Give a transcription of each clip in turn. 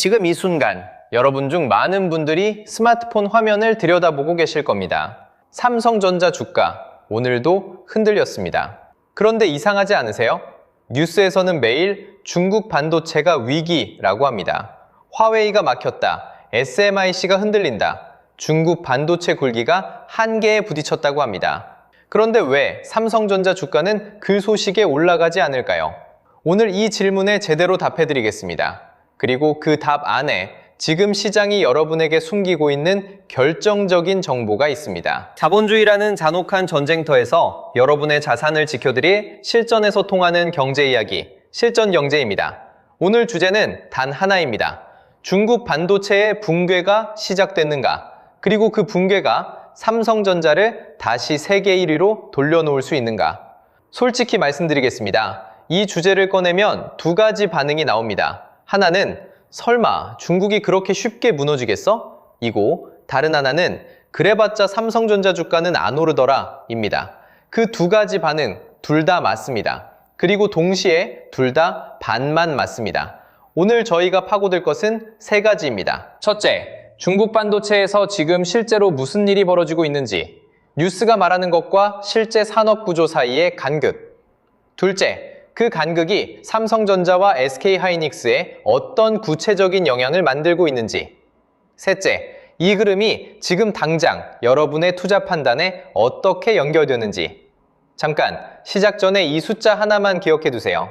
지금 이 순간 여러분 중 많은 분들이 스마트폰 화면을 들여다보고 계실 겁니다. 삼성전자 주가 오늘도 흔들렸습니다. 그런데 이상하지 않으세요? 뉴스에서는 매일 중국 반도체가 위기라고 합니다. 화웨이가 막혔다, SMIC가 흔들린다, 중국 반도체 굴기가 한계에 부딪혔다고 합니다. 그런데 왜 삼성전자 주가는 그 소식에 올라가지 않을까요? 오늘 이 질문에 제대로 답해드리겠습니다. 그리고 그 답 안에 지금 시장이 여러분에게 숨기고 있는 결정적인 정보가 있습니다. 자본주의라는 잔혹한 전쟁터에서 여러분의 자산을 지켜드릴 실전에서 통하는 경제 이야기, 실전경제입니다. 오늘 주제는 단 하나입니다. 중국 반도체의 붕괴가 시작됐는가? 그리고 그 붕괴가 삼성전자를 다시 세계 1위로 돌려놓을 수 있는가? 솔직히 말씀드리겠습니다. 이 주제를 꺼내면 두 가지 반응이 나옵니다. 하나는 설마 중국이 그렇게 쉽게 무너지겠어? 이고 다른 하나는 그래봤자 삼성전자 주가는 안 오르더라 입니다. 그 두 가지 반응 둘 다 맞습니다. 그리고 동시에 둘 다 반만 맞습니다. 오늘 저희가 파고들 것은 세 가지입니다. 첫째, 중국 반도체에서 지금 실제로 무슨 일이 벌어지고 있는지, 뉴스가 말하는 것과 실제 산업 구조 사이의 간극. 둘째, 그 간극이 삼성전자와 SK하이닉스에 어떤 구체적인 영향을 만들고 있는지. 셋째, 이 흐름이 지금 당장 여러분의 투자 판단에 어떻게 연결되는지. 잠깐, 시작 전에 이 숫자 하나만 기억해 두세요.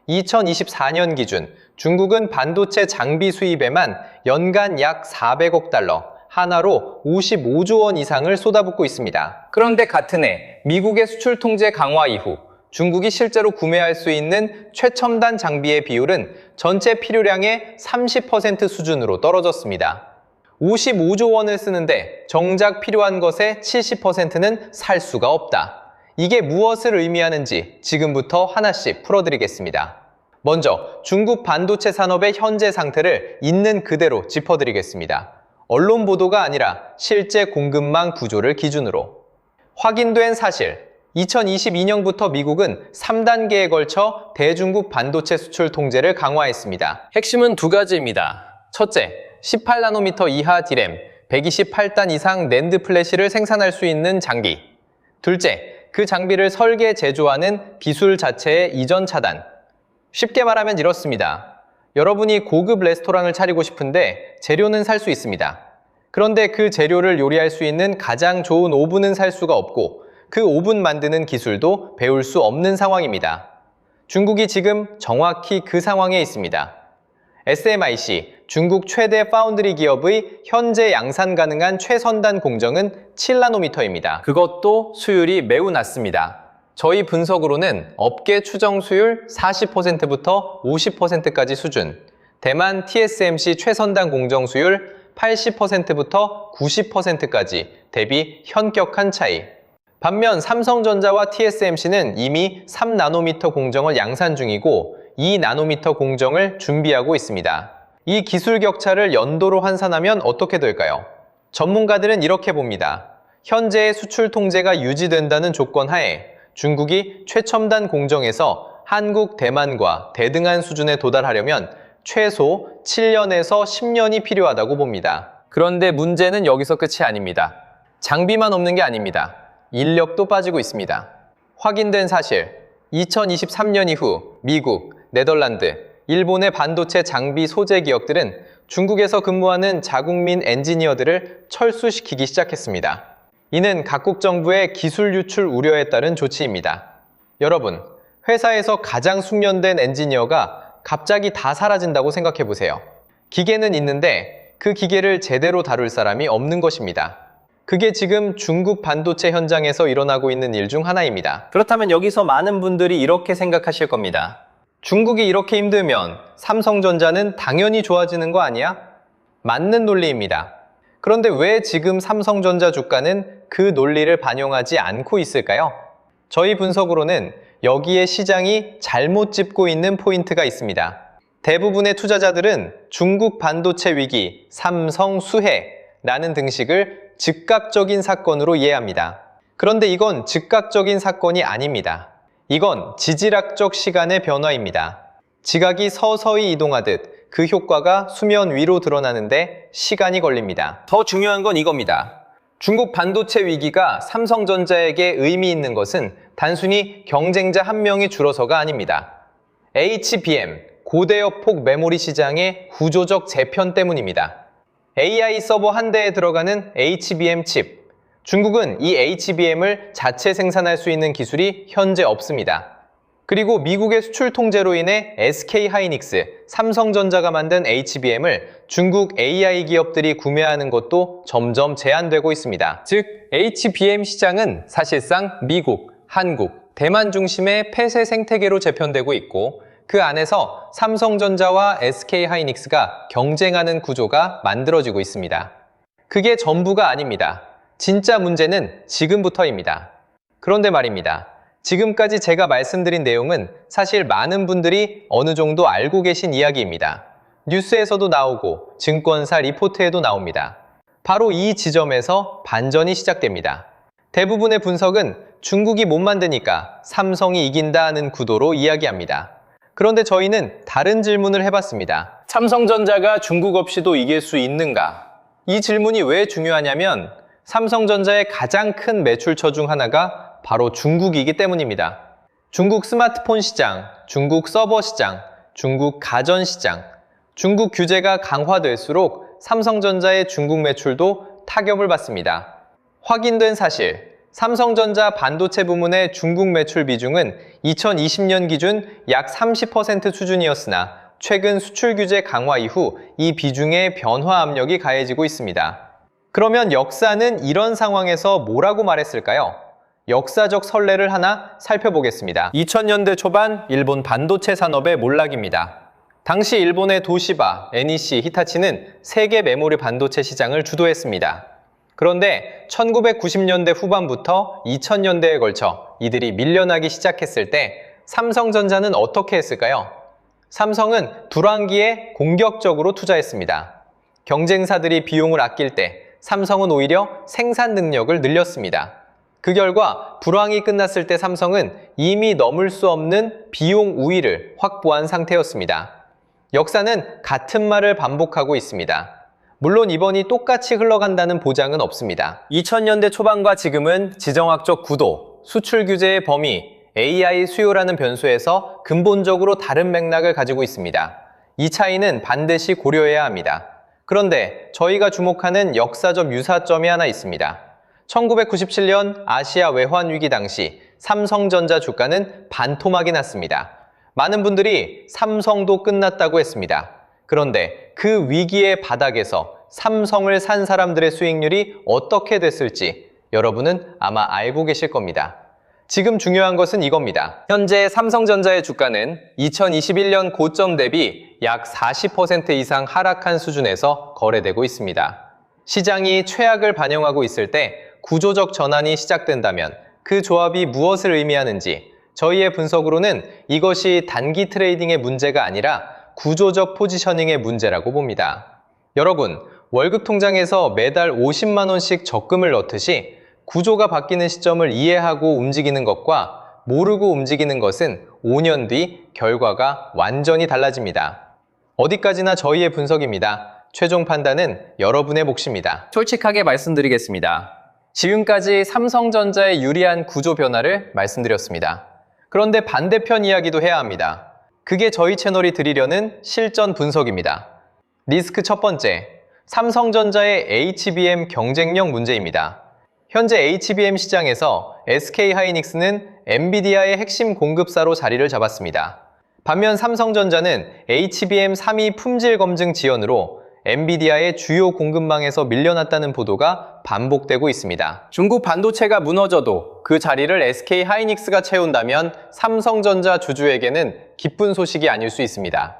2024년 기준 중국은 반도체 장비 수입에만 연간 약 400억 달러, 하나로 55조 원 이상을 쏟아붓고 있습니다. 그런데 같은 해 미국의 수출 통제 강화 이후 중국이 실제로 구매할 수 있는 최첨단 장비의 비율은 전체 필요량의 30% 수준으로 떨어졌습니다. 55조 원을 쓰는데 정작 필요한 것의 70%는 살 수가 없다. 이게 무엇을 의미하는지 지금부터 하나씩 풀어드리겠습니다. 먼저 중국 반도체 산업의 현재 상태를 있는 그대로 짚어드리겠습니다. 언론 보도가 아니라 실제 공급망 구조를 기준으로. 확인된 사실, 2022년부터 미국은 3단계에 걸쳐 대중국 반도체 수출 통제를 강화했습니다. 핵심은 두 가지입니다. 첫째, 18나노미터 이하 D램, 128단 이상 낸드 플래시를 생산할 수 있는 장비. 둘째, 그 장비를 설계, 제조하는 기술 자체의 이전 차단. 쉽게 말하면 이렇습니다. 여러분이 고급 레스토랑을 차리고 싶은데 재료는 살 수 있습니다. 그런데 그 재료를 요리할 수 있는 가장 좋은 오븐은 살 수가 없고 그 오븐 만드는 기술도 배울 수 없는 상황입니다. 중국이 지금 정확히 그 상황에 있습니다. SMIC, 중국 최대 파운드리 기업의 현재 양산 가능한 최선단 공정은 7나노미터입니다. 그것도 수율이 매우 낮습니다. 저희 분석으로는 업계 추정 수율 40%부터 50%까지 수준, 대만 TSMC 최선단 공정 수율 80%부터 90%까지 대비 현격한 차이. 반면 삼성전자와 TSMC는 이미 3나노미터 공정을 양산 중이고 2나노미터 공정을 준비하고 있습니다. 이 기술 격차를 연도로 환산하면 어떻게 될까요? 전문가들은 이렇게 봅니다. 현재의 수출 통제가 유지된다는 조건 하에 중국이 최첨단 공정에서 한국, 대만과 대등한 수준에 도달하려면 최소 7년에서 10년이 필요하다고 봅니다. 그런데 문제는 여기서 끝이 아닙니다. 장비만 없는 게 아닙니다. 인력도 빠지고 있습니다. 확인된 사실, 2023년 이후 미국, 네덜란드, 일본의 반도체 장비 소재 기업들은 중국에서 근무하는 자국민 엔지니어들을 철수시키기 시작했습니다. 이는 각국 정부의 기술 유출 우려에 따른 조치입니다. 여러분, 회사에서 가장 숙련된 엔지니어가 갑자기 다 사라진다고 생각해 보세요. 기계는 있는데 그 기계를 제대로 다룰 사람이 없는 것입니다. 그게 지금 중국 반도체 현장에서 일어나고 있는 일 중 하나입니다. 그렇다면 여기서 많은 분들이 이렇게 생각하실 겁니다. 중국이 이렇게 힘들면 삼성전자는 당연히 좋아지는 거 아니야? 맞는 논리입니다. 그런데 왜 지금 삼성전자 주가는 그 논리를 반영하지 않고 있을까요? 저희 분석으로는 여기에 시장이 잘못 짚고 있는 포인트가 있습니다. 대부분의 투자자들은 중국 반도체 위기, 삼성 수혜라는 등식을 즉각적인 사건으로 이해합니다. 그런데 이건 즉각적인 사건이 아닙니다. 이건 지질학적 시간의 변화입니다. 지각이 서서히 이동하듯 그 효과가 수면 위로 드러나는데 시간이 걸립니다. 더 중요한 건 이겁니다. 중국 반도체 위기가 삼성전자에게 의미 있는 것은 단순히 경쟁자 한 명이 줄어서가 아닙니다. HBM, 고대역폭 메모리 시장의 구조적 재편 때문입니다. AI 서버 한 대에 들어가는 HBM 칩. 중국은 이 HBM을 자체 생산할 수 있는 기술이 현재 없습니다. 그리고 미국의 수출 통제로 인해 SK하이닉스, 삼성전자가 만든 HBM을 중국 AI 기업들이 구매하는 것도 점점 제한되고 있습니다. 즉, HBM 시장은 사실상 미국, 한국, 대만 중심의 폐쇄 생태계로 재편되고 있고 그 안에서 삼성전자와 SK하이닉스가 경쟁하는 구조가 만들어지고 있습니다. 그게 전부가 아닙니다. 진짜 문제는 지금부터입니다. 그런데 말입니다. 지금까지 제가 말씀드린 내용은 사실 많은 분들이 어느 정도 알고 계신 이야기입니다. 뉴스에서도 나오고 증권사 리포트에도 나옵니다. 바로 이 지점에서 반전이 시작됩니다. 대부분의 분석은 중국이 못 만드니까 삼성이 이긴다는 구도로 이야기합니다. 그런데 저희는 다른 질문을 해봤습니다. 삼성전자가 중국 없이도 이길 수 있는가? 이 질문이 왜 중요하냐면 삼성전자의 가장 큰 매출처 중 하나가 바로 중국이기 때문입니다. 중국 스마트폰 시장, 중국 서버 시장, 중국 가전 시장, 중국 규제가 강화될수록 삼성전자의 중국 매출도 타격을 받습니다. 확인된 사실, 삼성전자 반도체 부문의 중국 매출 비중은 2020년 기준 약 30% 수준이었으나 최근 수출 규제 강화 이후 이 비중의 변화 압력이 가해지고 있습니다. 그러면 역사는 이런 상황에서 뭐라고 말했을까요? 역사적 선례를 하나 살펴보겠습니다. 2000년대 초반 일본 반도체 산업의 몰락입니다. 당시 일본의 도시바, NEC, 히타치는 세계 메모리 반도체 시장을 주도했습니다. 그런데 1990년대 후반부터 2000년대에 걸쳐 이들이 밀려나기 시작했을 때 삼성전자는 어떻게 했을까요? 삼성은 두랑기에 공격적으로 투자했습니다. 경쟁사들이 비용을 아낄 때 삼성은 오히려 생산 능력을 늘렸습니다. 그 결과 불황이 끝났을 때 삼성은 이미 넘을 수 없는 비용 우위를 확보한 상태였습니다. 역사는 같은 말을 반복하고 있습니다. 물론 이번이 똑같이 흘러간다는 보장은 없습니다. 2000년대 초반과 지금은 지정학적 구도, 수출 규제의 범위, AI 수요라는 변수에서 근본적으로 다른 맥락을 가지고 있습니다. 이 차이는 반드시 고려해야 합니다. 그런데 저희가 주목하는 역사적 유사점이 하나 있습니다. 1997년 아시아 외환 위기 당시 삼성전자 주가는 반토막이 났습니다. 많은 분들이 삼성도 끝났다고 했습니다. 그런데 그 위기의 바닥에서 삼성을 산 사람들의 수익률이 어떻게 됐을지 여러분은 아마 알고 계실 겁니다. 지금 중요한 것은 이겁니다. 현재 삼성전자의 주가는 2021년 고점 대비 약 40% 이상 하락한 수준에서 거래되고 있습니다. 시장이 최악을 반영하고 있을 때 구조적 전환이 시작된다면 그 조합이 무엇을 의미하는지 저희의 분석으로는 이것이 단기 트레이딩의 문제가 아니라 구조적 포지셔닝의 문제라고 봅니다. 여러분, 월급 통장에서 매달 50만 원씩 적금을 넣듯이 구조가 바뀌는 시점을 이해하고 움직이는 것과 모르고 움직이는 것은 5년 뒤 결과가 완전히 달라집니다. 어디까지나 저희의 분석입니다. 최종 판단은 여러분의 몫입니다. 솔직하게 말씀드리겠습니다. 지금까지 삼성전자의 유리한 구조 변화를 말씀드렸습니다. 그런데 반대편 이야기도 해야 합니다. 그게 저희 채널이 드리려는 실전 분석입니다. 리스크 첫 번째, 삼성전자의 HBM 경쟁력 문제입니다. 현재 HBM 시장에서 SK하이닉스는 엔비디아의 핵심 공급사로 자리를 잡았습니다. 반면 삼성전자는 HBM 3위 품질 검증 지연으로 엔비디아의 주요 공급망에서 밀려났다는 보도가 반복되고 있습니다. 중국 반도체가 무너져도 그 자리를 SK하이닉스가 채운다면 삼성전자 주주에게는 기쁜 소식이 아닐 수 있습니다.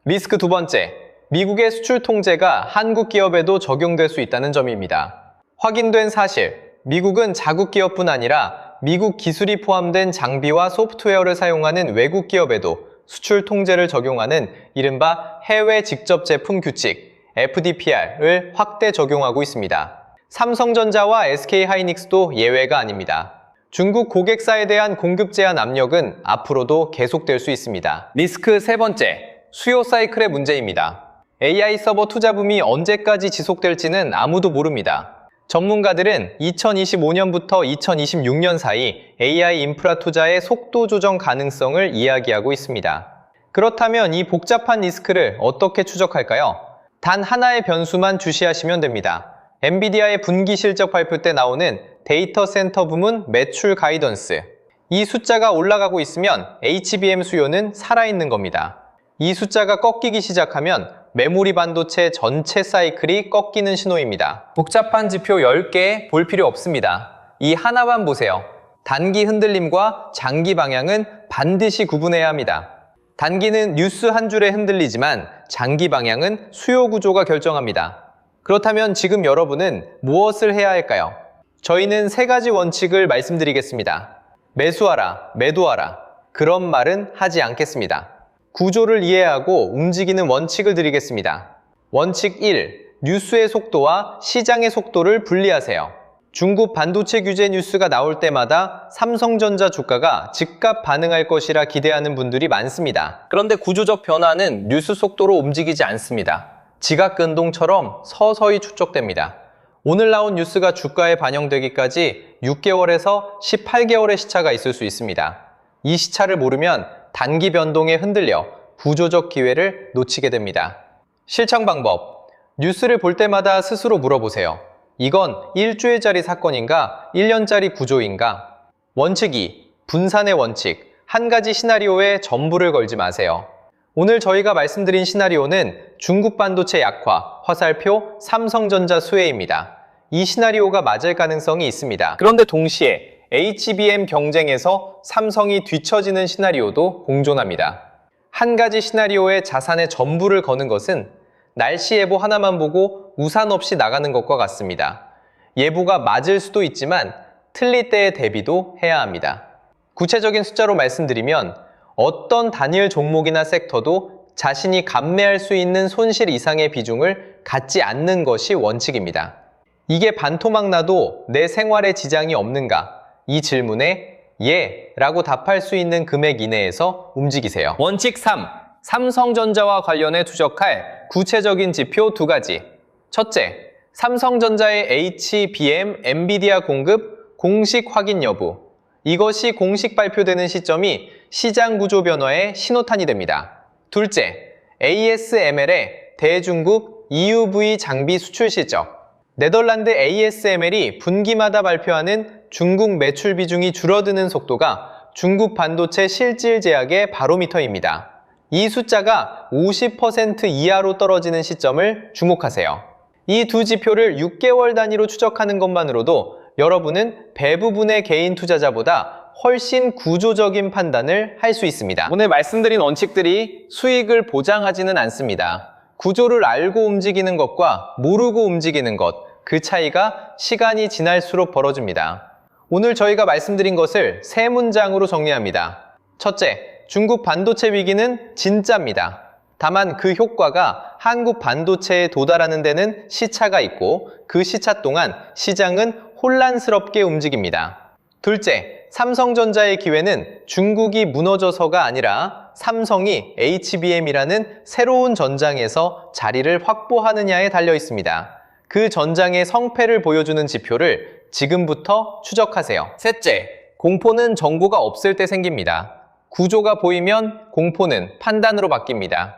리스크 두 번째, 미국의 수출 통제가 한국 기업에도 적용될 수 있다는 점입니다. 확인된 사실, 미국은 자국 기업뿐 아니라 미국 기술이 포함된 장비와 소프트웨어를 사용하는 외국 기업에도 수출 통제를 적용하는 이른바 해외 직접 제품 규칙, FDPR을 확대 적용하고 있습니다. 삼성전자와 SK하이닉스도 예외가 아닙니다. 중국 고객사에 대한 공급 제한 압력은 앞으로도 계속될 수 있습니다. 리스크 세 번째, 수요 사이클의 문제입니다. AI 서버 투자붐이 언제까지 지속될지는 아무도 모릅니다. 전문가들은 2025년부터 2026년 사이 AI 인프라 투자의 속도 조정 가능성을 이야기하고 있습니다. 그렇다면 이 복잡한 리스크를 어떻게 추적할까요? 단 하나의 변수만 주시하시면 됩니다. 엔비디아의 분기 실적 발표 때 나오는 데이터 센터 부문 매출 가이던스. 이 숫자가 올라가고 있으면 HBM 수요는 살아있는 겁니다. 이 숫자가 꺾이기 시작하면 메모리 반도체 전체 사이클이 꺾이는 신호입니다. 복잡한 지표 10개 볼 필요 없습니다. 이 하나만 보세요. 단기 흔들림과 장기 방향은 반드시 구분해야 합니다. 단기는 뉴스 한 줄에 흔들리지만 장기 방향은 수요 구조가 결정합니다. 그렇다면 지금 여러분은 무엇을 해야 할까요? 저희는 3가지 원칙을 말씀드리겠습니다. 매수하라, 매도하라. 그런 말은 하지 않겠습니다. 구조를 이해하고 움직이는 원칙을 드리겠습니다. 원칙 1. 뉴스의 속도와 시장의 속도를 분리하세요. 중국 반도체 규제 뉴스가 나올 때마다 삼성전자 주가가 즉각 반응할 것이라 기대하는 분들이 많습니다. 그런데 구조적 변화는 뉴스 속도로 움직이지 않습니다. 지각근동처럼 서서히 축적됩니다. 오늘 나온 뉴스가 주가에 반영되기까지 6개월에서 18개월의 시차가 있을 수 있습니다. 이 시차를 모르면 단기 변동에 흔들려 구조적 기회를 놓치게 됩니다. 실천 방법. 뉴스를 볼 때마다 스스로 물어보세요. 이건 일주일짜리 사건인가? 1년짜리 구조인가? 원칙 2. 분산의 원칙. 한 가지 시나리오에 전부를 걸지 마세요. 오늘 저희가 말씀드린 시나리오는 중국 반도체 약화, 화살표, 삼성전자 수혜입니다. 이 시나리오가 맞을 가능성이 있습니다. 그런데 동시에 HBM 경쟁에서 삼성이 뒤처지는 시나리오도 공존합니다. 한 가지 시나리오에 자산의 전부를 거는 것은 날씨 예보 하나만 보고 우산 없이 나가는 것과 같습니다. 예보가 맞을 수도 있지만 틀릴 때의 대비도 해야 합니다. 구체적인 숫자로 말씀드리면 어떤 단일 종목이나 섹터도 자신이 감내할 수 있는 손실 이상의 비중을 갖지 않는 것이 원칙입니다. 이게 반토막 나도 내 생활에 지장이 없는가? 이 질문에 예 라고 답할 수 있는 금액 이내에서 움직이세요. 원칙 3. 삼성전자와 관련해 추적할 구체적인 지표 2가지. 첫째, 삼성전자의 HBM, 엔비디아 공급 공식 확인 여부. 이것이 공식 발표되는 시점이 시장 구조 변화의 신호탄이 됩니다. 둘째, ASML의 대중국 EUV 장비 수출 실적. 네덜란드 ASML이 분기마다 발표하는 중국 매출 비중이 줄어드는 속도가 중국 반도체 실질 제약의 바로미터입니다. 이 숫자가 50% 이하로 떨어지는 시점을 주목하세요. 이 두 지표를 6개월 단위로 추적하는 것만으로도 여러분은 대부분의 개인 투자자보다 훨씬 구조적인 판단을 할 수 있습니다. 오늘 말씀드린 원칙들이 수익을 보장하지는 않습니다. 구조를 알고 움직이는 것과 모르고 움직이는 것, 그 차이가 시간이 지날수록 벌어집니다. 오늘 저희가 말씀드린 것을 3문장으로 정리합니다. 첫째, 중국 반도체 위기는 진짜입니다. 다만 그 효과가 한국 반도체에 도달하는 데는 시차가 있고 그 시차 동안 시장은 혼란스럽게 움직입니다. 둘째, 삼성전자의 기회는 중국이 무너져서가 아니라 삼성이 HBM이라는 새로운 전장에서 자리를 확보하느냐에 달려 있습니다. 그 전장의 성패를 보여주는 지표를 지금부터 추적하세요. 셋째, 공포는 정보가 없을 때 생깁니다. 구조가 보이면 공포는 판단으로 바뀝니다.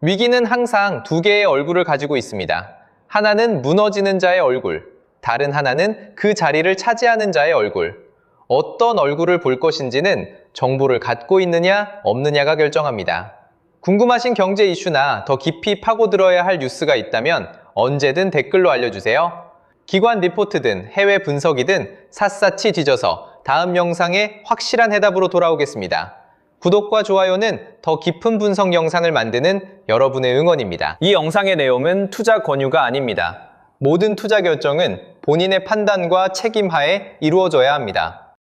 위기는 항상 2개의 얼굴을 가지고 있습니다. 하나는 무너지는 자의 얼굴, 다른 하나는 그 자리를 차지하는 자의 얼굴. 어떤 얼굴을 볼 것인지는 정보를 갖고 있느냐, 없느냐가 결정합니다. 궁금하신 경제 이슈나 더 깊이 파고들어야 할 뉴스가 있다면 언제든 댓글로 알려주세요. 기관 리포트든 해외 분석이든 샅샅이 뒤져서 다음 영상에 확실한 해답으로 돌아오겠습니다. 구독과 좋아요는 더 깊은 분석 영상을 만드는 여러분의 응원입니다. 이 영상의 내용은 투자 권유가 아닙니다. 모든 투자 결정은 본인의 판단과 책임하에 이루어져야 합니다.